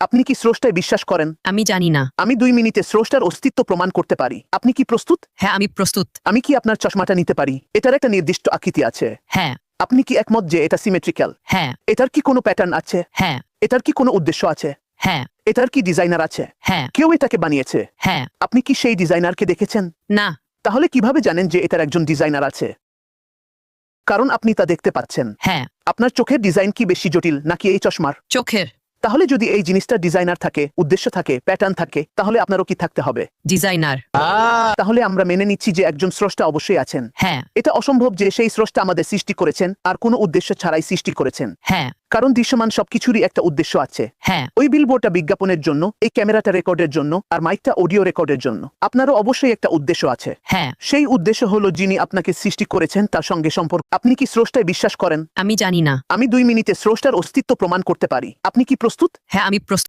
আপনি কি স্রষ্টায় বিশ্বাস করেন? আমি জানি না। আমি 2 মিনিটে স্রষ্টার অস্তিত্ব প্রমাণ করতে পারি। আপনি কি প্রস্তুত? হ্যাঁ, আমি প্রস্তুত। আমি কি আপনার চশমাটা নিতে পারি? এটার একটা নির্দিষ্ট আকৃতি আছে। হ্যাঁ, আপনি কি একমত যে এটা সিমেট্রিক্যাল? হ্যাঁ, এটার কি কোনো প্যাটার্ন আছে? হ্যাঁ, এটার কি কোনো উদ্দেশ্য আছে? হ্যাঁ, এটার কি ডিজাইনার আছে? হ্যাঁ, কেউ এটাকে বানিয়েছে? হ্যাঁ। আপনি কি সেই ডিজাইনারকে দেখেছেন? না। তাহলে কিভাবে জানেন যে এটার একজন ডিজাইনার আছে? কারণ আপনি তা দেখতে পাচ্ছেন। হ্যাঁ, আপনার চোখের ডিজাইন কি বেশি জটিল নাকি এই চশমার? চোখের তাহলে যদি এই জিনিসটা ডিজাইনার থাকে, উদ্দেশ্য থাকে, প্যাটার্ন থাকে, তাহলে আপনারও কি থাকতে হবে? ডিজাইনার। তাহলে আমরা মেনে নিচ্ছি যে একজন স্রষ্টা অবশ্যই আছেন। হ্যাঁ, এটা অসম্ভব যে সেই স্রষ্টা আমাদের সৃষ্টি করেছেন আর কোনো উদ্দেশ্য ছাড়াই সৃষ্টি করেছেন। হ্যাঁ, কারণ দৃশ্যমান সবকিছুরই একটা উদ্দেশ্য আছে। হ্যাঁ, ওই বিলবোর্ডটা বিজ্ঞাপনের জন্য, এই ক্যামেরাটা রেকর্ডের জন্য, আর মাইকটা অডিও রেকর্ডের জন্য। আপনারও অবশ্যই একটা উদ্দেশ্য আছে। হ্যাঁ। সেই উদ্দেশ্য হলো যিনি আপনাকে সৃষ্টি করেছেন তার সঙ্গে সম্পর্ক। আপনি কি স্রষ্টায় বিশ্বাস করেন? আমি জানি না। আমি 2 মিনিটে স্রষ্টার অস্তিত্ব প্রমাণ করতে পারি। আপনি কি প্রস্তুত? হ্যাঁ, আমি প্রস্তুত।